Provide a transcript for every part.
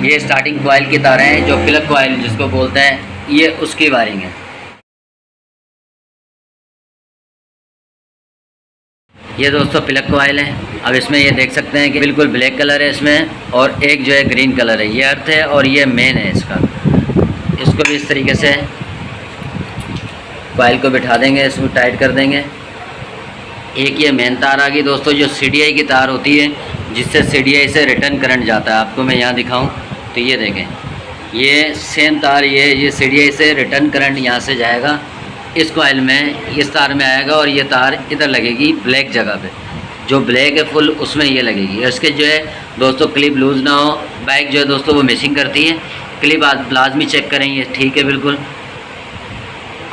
ये starting coil की तारें हैं, जो प्लग कॉइल जिसको बोलते हैं, ये उसकी वायरिंग है। ये दोस्तों प्लग कॉइल है। अब इसमें ये देख सकते हैं कि बिल्कुल ब्लैक कलर है इसमें, और एक जो है ग्रीन कलर है। ये अर्थ है और ये मेन है इसका। इसको भी इस तरीके से कॉइल को बिठा देंगे, इसमें टाइट कर देंगे। एक ये मेन तार आ गई दोस्तों, जो CDI की तार होती है, जिससे CDI से रिटर्न करंट जाता है। आपको मैं यहाँ दिखाऊं तो ये देखें, ये सेम तार, ये CDI से रिटर्न करंट यहाँ से जाएगा इस कॉइल में, इस तार में आएगा, और ये तार इधर लगेगी ब्लैक जगह पे। जो ब्लैक है फुल, उसमें ये लगेगी। इसके जो है दोस्तों क्लिप लूज़ ना हो, बाइक जो है दोस्तों वो मिसिंग करती है। क्लिप आप लाजमी चेक करें, ये ठीक है बिल्कुल।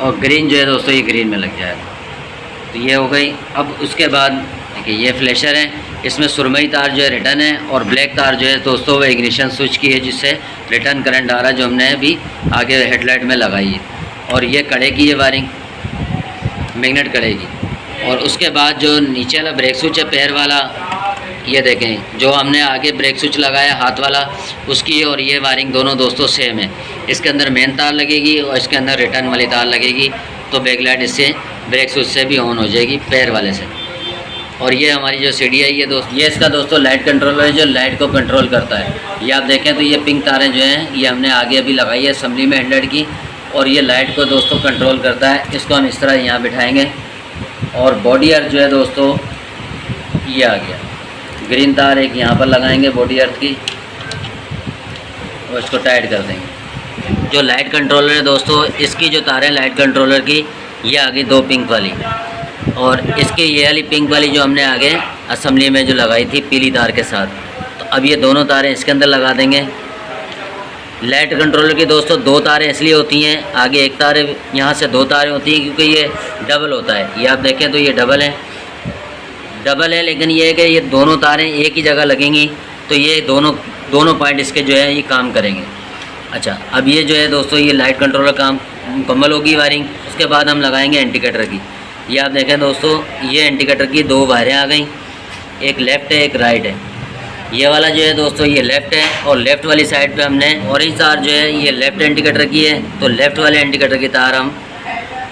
और ग्रीन जो है दोस्तों, ये ग्रीन में लग जाएगा। तो ये हो गई। अब उसके बाद देखिए, ये फ्लैशर है, इसमें सुरमई तार जो है रिटर्न है, और ब्लैक तार जो है दोस्तों वो इग्निशन स्विच की है, जिससे रिटर्न करंट आ रहा है, जो हमने अभी आगे हेडलाइट में लगाई है। और ये कड़े की है वायरिंग, मैग्नेट कड़े की। और उसके बाद जो नीचे वाला ब्रेक स्विच है पैर वाला, ये देखें, जो हमने आगे ब्रेक स्विच लगाया हाथ वाला, उसकी और ये वायरिंग दोनों दोस्तों सेम है। इसके अंदर मेन तार लगेगी और इसके अंदर रिटर्न वाली तार लगेगी, तो बैकलाइट इससे ब्रेक स्विच से भी ऑन हो जाएगी, पैर वाले से। और ये हमारी जो CDI है दोस्त, ये इसका दोस्तों लाइट कंट्रोलर है, जो लाइट को कंट्रोल करता है। ये आप देखें तो ये पिंक तारें जो हैं, ये हमने आगे अभी लगाई है असम्बली में हेडलाइट की, और ये लाइट को दोस्तों कंट्रोल करता है। इसको हम इस तरह यहाँ बिठाएंगे, और बॉडी अर्थ जो है दोस्तों ये आ गया। ग्रीन तार एक यहाँ पर लगाएंगे बॉडी अर्थ की, और इसको टाइट कर देंगे। जो लाइट कंट्रोलर है दोस्तों, इसकी जो तार है लाइट कंट्रोलर की, ये आ गई 2 पिंक वाली, और इसकी ये वाली पिंक वाली जो हमने आगे असम्बली में जो लगाई थी पीली तार के साथ। तो अब ये दोनों तारें इसके अंदर लगा देंगे। लाइट कंट्रोलर की दोस्तों 2 तारें इसलिए होती हैं, आगे एक तार, यहाँ से 2 तारें होती हैं, क्योंकि ये डबल होता है। ये आप देखें तो ये डबल है, लेकिन ये है कि ये दोनों तारें एक ही जगह लगेंगी, तो ये दोनों पॉइंट इसके जो है ये काम करेंगे। अच्छा, अब ये जो है दोस्तों, ये लाइट कंट्रोलर काम मुकम्मल होगी वायरिंग। उसके बाद हम लगाएंगे इंडिकेटर की। ये आप देखें दोस्तों, ये इंडिकेटर की 2 वायरें आ गई, एक लेफ़्ट है एक राइट है। ये वाला जो है दोस्तों ये लेफ़्ट है, और लेफ़्ट वाली साइड पे हमने ऑरेंज तार जो है ये लेफ़्ट इंडिकेटर की है, तो लेफ़्ट वाले इंडिकेटर की तार हम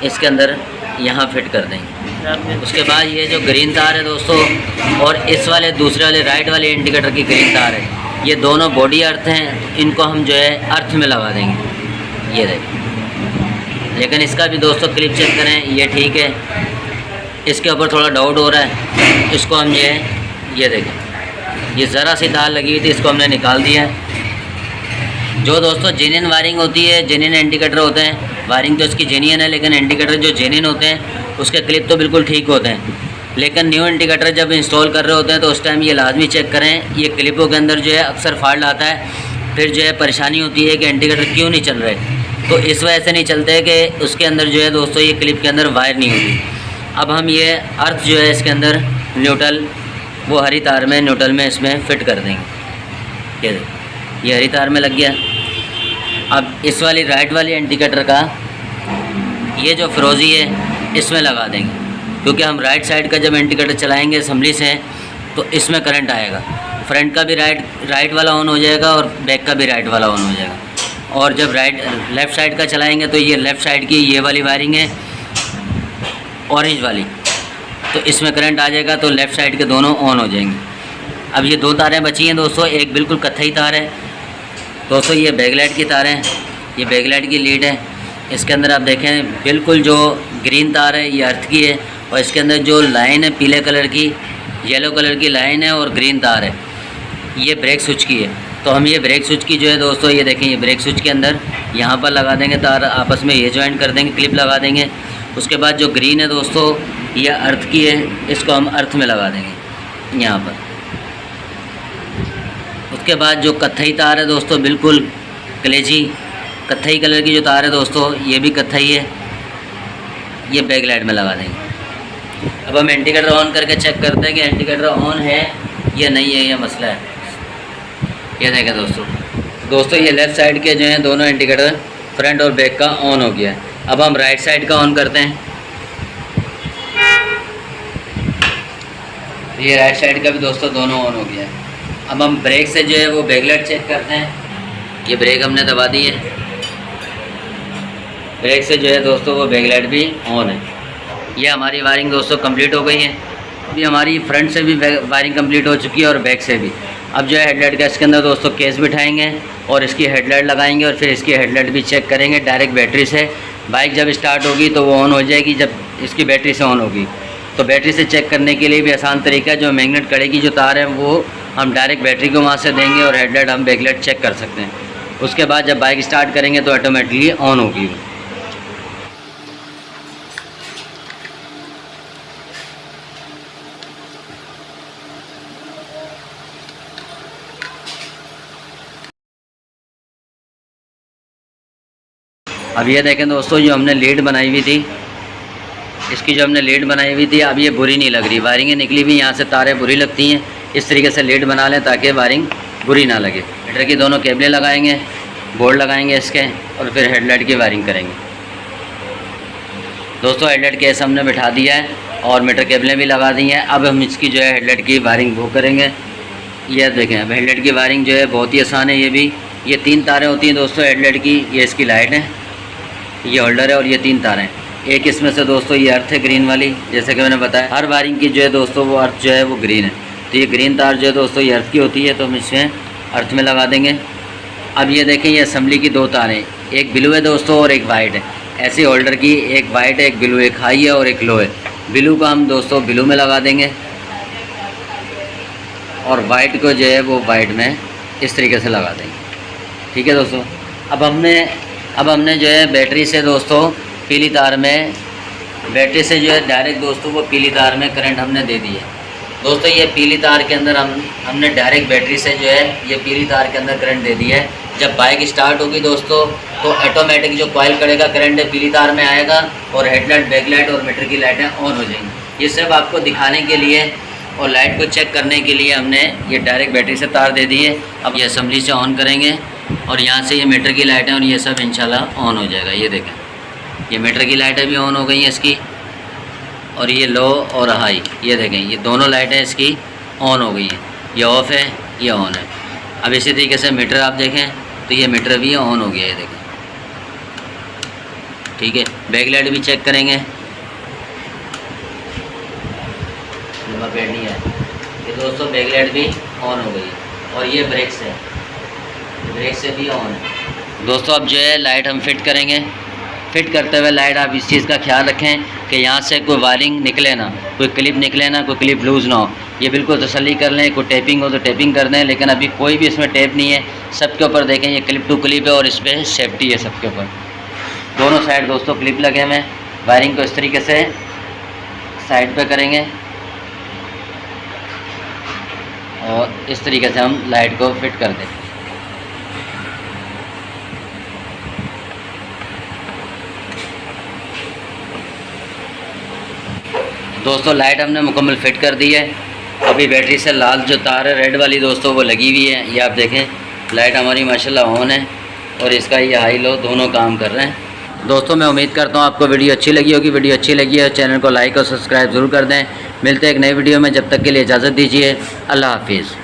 इसके अंदर यहाँ फिट कर देंगे। उसके बाद ये जो ग्रीन तार है दोस्तों, और इस वाले दूसरे वाले राइट वाले इंडिकेटर की ग्रीन तार है, ये दोनों बॉडी अर्थ हैं, इनको हम जो है अर्थ में लगा देंगे। ये देखें, लेकिन इसका भी दोस्तों क्लिप चेक करें, ये ठीक है। इसके ऊपर थोड़ा डाउट हो रहा है, इसको हम ये देखें, ये ज़रा सी तार लगी हुई थी, इसको हमने निकाल दिया है। जो दोस्तों जेन्युइन वायरिंग होती है, जेन्युइन इंडिकेटर होते हैं, वायरिंग तो इसकी जेन्युइन है, लेकिन इंडिकेटर जो जेन्युइन होते हैं उसके क्लिप तो बिल्कुल ठीक होते हैं। लेकिन न्यू इंडिकेटर जब इंस्टॉल कर रहे होते हैं तो उस टाइम ये लाजमी चेक करें, ये क्लिपों के अंदर जो है अक्सर फॉल्ट आता है, फिर जो है परेशानी होती है कि इंडिकेटर क्यों नहीं चल रहे। तो इस वजह से नहीं चलते कि उसके अंदर जो है दोस्तों ये क्लिप के अंदर वायर नहीं होती। अब हम ये अर्थ जो है इसके अंदर न्यूट्रल, वो हरी तार में न्यूट्रल में इसमें फ़िट कर देंगे। ये हरी तार में लग गया। अब इस वाली राइट वाली इंडिकेटर का ये जो फिरोज़ी है इसमें लगा देंगे, क्योंकि हम राइट साइड का जब इंडिकेटर चलाएंगे असम्बली से तो इसमें करंट आएगा। फ्रंट का भी राइट वाला ऑन हो जाएगा और बैक का भी राइट वाला ऑन हो जाएगा। और जब लेफ़्ट साइड का चलाएंगे तो ये लेफ़्ट साइड की ये वाली वायरिंग है ऑरेंज वाली, तो इसमें करंट आ जाएगा, तो लेफ़्ट साइड के दोनों ऑन हो जाएंगे। अब ये 2 तारें बची हैं दोस्तों, एक बिल्कुल कत्थई तार है दोस्तों, ये बैकलाइट की तार है, ये बैकलाइट की लीड है। इसके अंदर आप देखें बिल्कुल जो ग्रीन तार है ये अर्थ की है, और इसके अंदर जो लाइन है पीले कलर की, येलो कलर की लाइन है और ग्रीन तार है, ये ब्रेक स्विच की है। तो हम ये ब्रेक स्विच की जो है दोस्तों, ये देखें, ये ब्रेक स्विच के अंदर यहाँ पर लगा देंगे तार, आपस में ये ज्वाइन कर देंगे, क्लिप लगा देंगे। उसके बाद जो ग्रीन है दोस्तों ये अर्थ की है, इसको हम अर्थ में लगा देंगे यहाँ पर। उसके बाद जो कत्थई तार है दोस्तों, बिल्कुल कलेजी कत्थई कलर की जो तार है दोस्तों, ये भी कत्थई है, ये बैकलाइट में लगा देंगे। अब हम इंडिकेटर ऑन करके चेक करते हैं कि इंडिकेटर ऑन है या नहीं है, ये मसला है। ये देखें दोस्तों ये लेफ़्ट साइड के जो हैं दोनों इंडिकेटर फ्रंट और बैक का ऑन हो गया है। अब हम राइट साइड का ऑन करते हैं, ये राइट साइड का भी दोस्तों दोनों ऑन हो गया है। अब हम ब्रेक से जो है वो बैकलाइट चेक करते हैं। ये ब्रेक हमने दबा दी है। ब्रेक से जो है दोस्तों वो बैकलाइट भी ऑन है। ये हमारी वायरिंग दोस्तों कंप्लीट हो गई है। अभी हमारी फ्रंट से भी वायरिंग कंप्लीट हो चुकी है और बैक से भी। अब जो है हेडलाइट का इसके अंदर दोस्तों केस बिठाएंगे और इसकी हेडलाइट लगाएंगे और फिर इसकी हेडलाइट भी चेक करेंगे डायरेक्ट बैटरी से। बाइक जब स्टार्ट होगी तो वो ऑन हो जाएगी जब इसकी बैटरी से ऑन होगी। तो बैटरी से चेक करने के लिए भी आसान तरीका है, जो मैग्नेट कड़े की जो तार है वो हम डायरेक्ट बैटरी को वहाँ से देंगे और हेडलाइट हम बैकलाइट चेक कर सकते हैं। उसके बाद जब बाइक स्टार्ट करेंगे तो ऑटोमेटिकली ऑन होगी। अब ये देखें दोस्तों, जो हमने लीड बनाई हुई थी, इसकी जो हमने लीड बनाई हुई थी अब ये बुरी नहीं लग रही। वायरिंगें निकली हुई, यहाँ से तारें बुरी लगती हैं। इस तरीके से लीड बना लें ताकि वायरिंग बुरी ना लगे। मीटर की दोनों केबलें लगाएंगे, बोर्ड लगाएंगे इसके और फिर हेडलाइट की वायरिंग करेंगे। दोस्तों हेडलाइट केस हमने बिठा दिया है और मीटर केबलें भी लगा दी हैं। अब हम इसकी जो है हेडलाइट की वायरिंग वो करेंगे। ये देखें, अब हेडलाइट की वायरिंग जो है बहुत ही आसान है। ये 3 तारें होती हैं दोस्तों हेडलाइट की। ये इसकी लाइट है, ये होल्डर है और ये 3 तारें। एक इसमें से दोस्तों ये अर्थ है ग्रीन वाली, जैसे कि मैंने बताया हर वायरिंग की जो है दोस्तों वो अर्थ जो है वो ग्रीन है। तो ये ग्रीन तार जो है दोस्तों ये अर्थ की होती है, तो हम इसे अर्थ में लगा देंगे। अब ये देखें, ये असम्बली की 2 तारें, एक ब्लू है दोस्तों और एक वाइट है। ऐसे होल्डर की एक वाइट है एक ब्लू, एक हाई है और एक लो है। ब्लू को हम दोस्तों ब्लू में लगा देंगे और वाइट को जो है वो वाइट में इस तरीके से लगा देंगे। ठीक है दोस्तों। अब हमने जो है बैटरी से दोस्तों पीली तार में, बैटरी से जो है डायरेक्ट दोस्तों वो पीली तार में करंट हमने दे दी है। दोस्तों ये पीली तार के अंदर हमने डायरेक्ट बैटरी से जो है ये पीली तार के अंदर करंट दे दिया है। जब बाइक स्टार्ट होगी दोस्तों तो ऑटोमेटिक जो कॉइल कड़े का करंट है पीली तार में आएगा और हेडलाइट, बैकलाइट और मीटर की लाइटें ऑन हो जाएंगी। ये सब आपको दिखाने के लिए और लाइट को चेक करने के लिए हमने ये डायरेक्ट बैटरी से तार दे दी है। अब ये असम्बली से ऑन करेंगे और यहाँ से ये मीटर की लाइटें और ये सब इंशाल्लाह ऑन हो जाएगा। ये देखें, ये मीटर की लाइटें भी ऑन हो गई हैं इसकी, और ये लो और हाई, ये देखें ये दोनों लाइटें इसकी ऑन हो गई हैं। ये ऑफ़ है, ये ऑन है। अब इसी तरीके से मीटर आप देखें तो ये मीटर भी ऑन हो गया है, देखें। ठीक है, बैकलाइट भी चेक करेंगे। नंबर प्लेट नहीं है ये दोस्तों, बैकलाइट भी ऑन हो गई है और ये ब्रेक से भी ऑन है। दोस्तों अब जो है लाइट हम फिट करेंगे। फिट करते हुए लाइट आप इस चीज़ का ख्याल रखें कि यहाँ से कोई वायरिंग निकले ना, कोई क्लिप निकले ना, कोई क्लिप लूज़ ना हो। ये बिल्कुल तसल्ली कर लें। कोई टेपिंग हो तो टेपिंग कर दें, लेकिन अभी कोई भी इसमें टेप नहीं है। सबके ऊपर देखें ये क्लिप टू क्लिप है और इस पर सेफ्टी है सबके ऊपर। दोनों साइड दोस्तों क्लिप लगे हुए हैं। वायरिंग को इस तरीके से साइड पे करेंगे और इस तरीके से हम लाइट को फिट कर दें। दोस्तों लाइट हमने मुकम्मल फिट कर दी है। अभी बैटरी से लाल जो तार है रेड वाली दोस्तों वो लगी हुई है। ये आप देखें, लाइट हमारी माशाल्लाह ऑन है और इसका ये हाई लो दोनों काम कर रहे हैं। दोस्तों मैं उम्मीद करता हूँ आपको वीडियो अच्छी लगी होगी। वीडियो अच्छी लगी है चैनल को लाइक और सब्सक्राइब ज़रूर कर दें। मिलते हैं एक नई वीडियो में, जब तक के लिए इजाज़त दीजिए। अल्लाह हाफिज़।